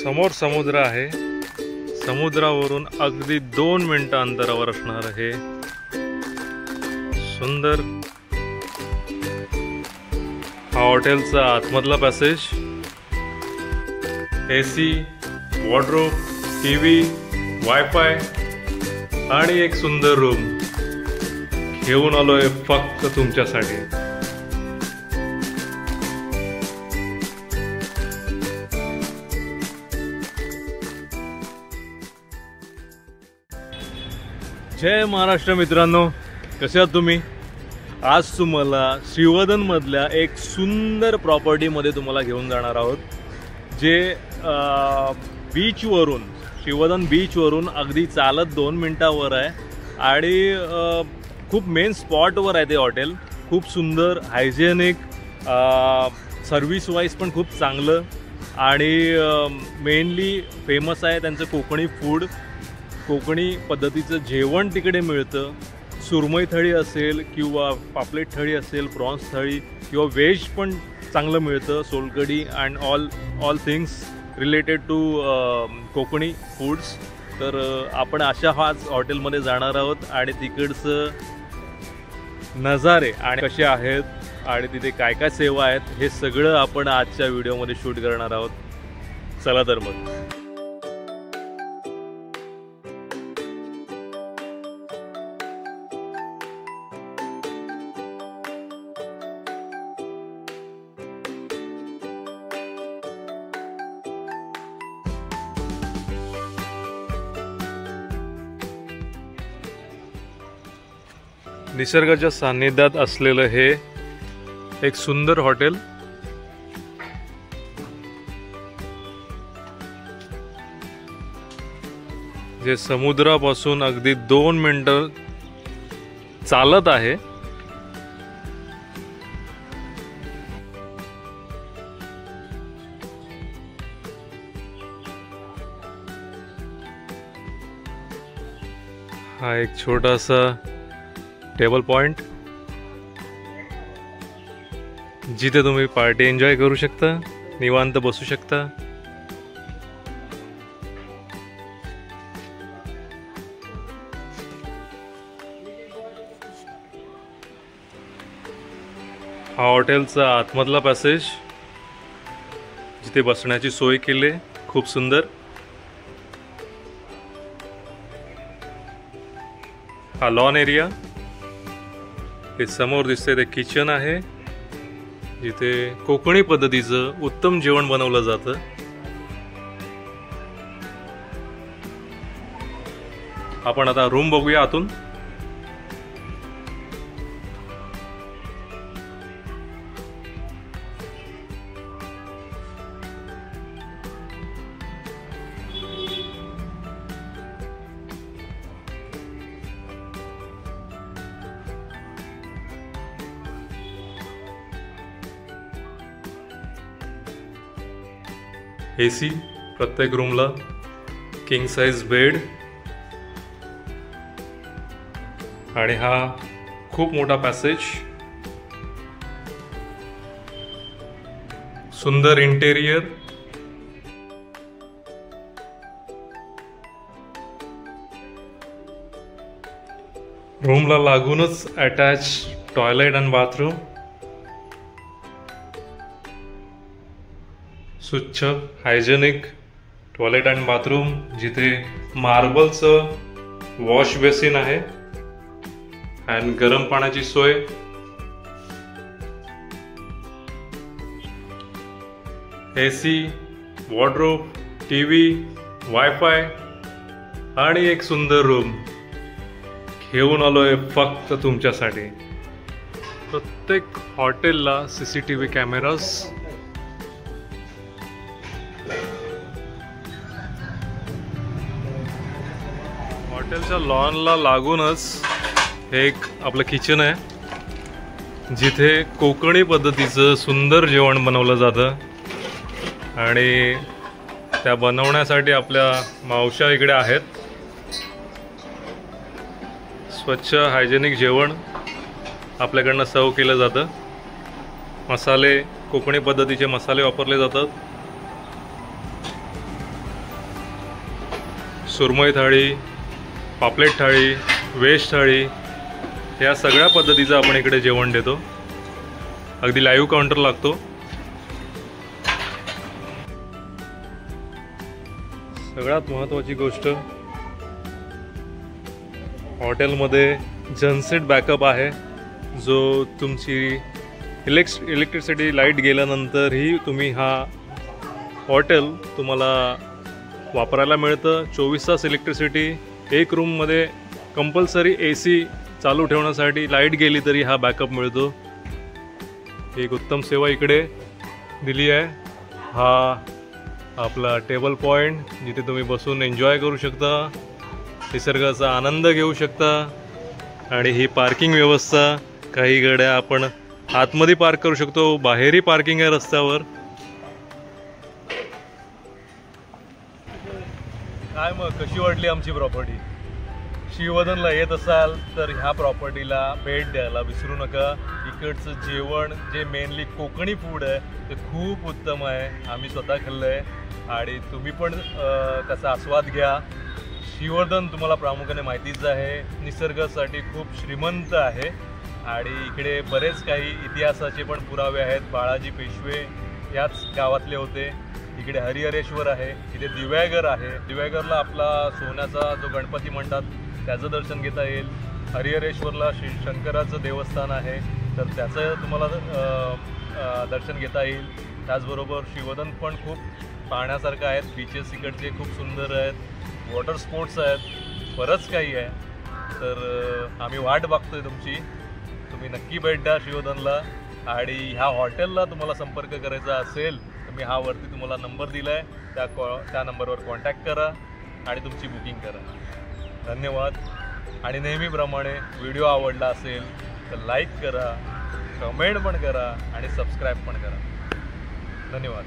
समोर समुद्र आहे। समुद्रावरून अगदी 2 मिनिटं अंतरावर असणार आहे सुंदर हा हॉटेलचा आतमधला passage. AC, wardrobe, TV, wifi आणि एक सुंदर रूम घेऊन आलोय फक्त तुमच्यासाठी। जय महाराष्ट्र मित्रांनो, कसे आहात तुम्ही? आज तुम्हाला श्रीवर्धन मधल्या एक सुंदर प्रॉपर्टीमध्ये तुम्हाला घेऊन जाणार आहोत, जे बीचवरून श्रीवर्धन बीचवरून अगदी चालत 2 मिनिटावर आहे आणि खूप मेन स्पॉटवर आहे ते हॉटेल। खूप सुंदर, हायजेनिक, सर्व्हिस वाईज पण खूप चांगलं आणि मेनली फेमस आहे त्यांचं कोकणी फूड। कोकणी पद्धतीचं जेवण तिकडे मिळतं। सुरमई थाळी असेल किंवा पापलेट थाळी असेल, प्रॉन्स थाळी किंवा व्हेज पण चांगलं मिळतं, solkadhi and all things related to Konkani foods. तर आपण अशा हाच हॉटेलमध्ये जाणार आहोत आणि तिकडचं नजारे आणि कसे आहेत आणि तिथे काय काय सेवा आहेत हे सगळं आपण आजच्या व्हिडिओमध्ये शूट करणार आहोत। चला तर मग। निसर्गाच्या सान्निध्यात असलेलं हे एक सुंदर हॉटेल। जे समुद्रापासून अगदी 2 मिनिटं चालत आहे। हा एक छोटासा टेबल पॉइंट, जिथे तुम्ही पार्टी एन्जॉय करू शकता, निवांत बसू शकता। हा हॉटेलचा आतमधला पॅसेज, जिथे बसण्याची सोय केली, खूप सुंदर। हा लॉन एरिया, हे समोर दिसतंय ते किचन आहे, जिथे कोकणी पद्धतीचं उत्तम जेवण बनवलं जातं। आपण आता रूम बघूया आतून। एसी प्रत्येक रूमला, किंग साइज बेड आणि हा खूप मोठा पॅसेज, सुंदर इंटेरियर। रूमला लागूनच अटॅच टॉयलेट आणि बाथरूम, स्वच्छ हायजेनिक टॉयलेट अँड बाथरूम, जिथे मार्बलचं वॉश बेसिन आहे आणि गरम पाण्याची सोय। एसी, वॉर्डरोब, टीव्ही, वायफाय आणि एक सुंदर रूम घेऊन आलोय फक्त तुमच्यासाठी। प्रत्येक हॉटेलला CCTV कॅमेराज, हॉटेलच्या लॉनला लागूनच हे एक आपलं किचन आहे, जिथे कोकणी पद्धतीचं सुंदर जेवण बनवलं जातं आणि त्या बनवण्यासाठी आपल्या मावश्या इकडे आहेत। स्वच्छ हायजेनिक जेवण आपल्याकडनं सर्व केलं जातं। मसाले कोकणी पद्धतीचे मसाले वापरले जातात। सुरमई थाळी, पापलेट थाळी, व्हेज थाळी या सगळ्या पद्धतीचं आपण इकडे जेवण देतो. अगदी लाईव्ह काउंटर लागतो. सगळ्यात महत्त्वाची गोष्ट, हॉटेलमध्ये जनसेट बॅकअप आहे, जो तुमची इलेक्ट्रिसिटी लाईट गेल्यानंतरही तुम्ही हा हॉटेल तुम्हाला वापरायला मिळतं. 24 तास इलेक्ट्रिसिटी. एक रूममध्ये कंपल्सरी AC चालू ठेवण्यासाठी लाईट गेली तरी हा बॅकअप मिळतो. एक उत्तम सेवा इकडे दिली आहे. हा आपला टेबल पॉईंट, जिथे तुम्ही बसून एन्जॉय करू शकता, निसर्गाचा आनंद घेऊ शकता. आणि ही पार्किंग व्यवस्था, काही गाड्या आपण आतमध्ये पार्क करू शकतो, बाहेरही पार्किंग आहे रस्त्यावर. काय मग, कशी वाटली आमची प्रॉपर्टी? श्रीवर्धनला येत असाल तर ह्या प्रॉपर्टीला भेट द्यायला विसरू नका. इकडचं जेवण जे मेनली कोकणी फूड आहे ते खूप उत्तम आहे. आम्ही स्वतः खाल्लं आहे आणि तुम्ही पण त्याचा आस्वाद घ्या. श्रीवर्धन तुम्हाला प्रामुख्याने माहितीच आहे, निसर्गासाठी खूप श्रीमंत आहे आणि इकडे बरेच काही इतिहासाचे पण पुरावे आहेत. बाळाजी पेशवे याच गावातले होते. इकडे हरिहरेश्वर आहे, इथे दिव्यागर आहे. दिव्यागरला आपला सोन्याचा जो गणपती म्हणतात त्याचं दर्शन घेता येईल. हरिहरेश्वरला श्री शंकराचं देवस्थान आहे, तर त्याचं तुम्हाला दर्शन घेता येईल. त्याचबरोबर श्रीवर्धन पण खूप पाहण्यासारखं आहेत. बीचेस इकडचे खूप सुंदर आहेत, वॉटर स्पोर्ट्स आहेत, बरंच काही आहे. तर आम्ही वाट बघतोय तुमची. तुम्ही नक्की भेट द्या श्रीवर्धनला. आणि ह्या हॉटेलला तुम्हाला संपर्क करायचा असेल तर मी हा वरती तुम्हाला नंबर दिला आहे, त्या नंबरवर कॉन्टॅक्ट करा आणि तुमची बुकिंग करा. धन्यवाद. आणि नेहमीप्रमाणे व्हिडिओ आवडला असेल तर लाईक करा, कमेंट पण करा आणि सबस्क्राईब पण करा. धन्यवाद.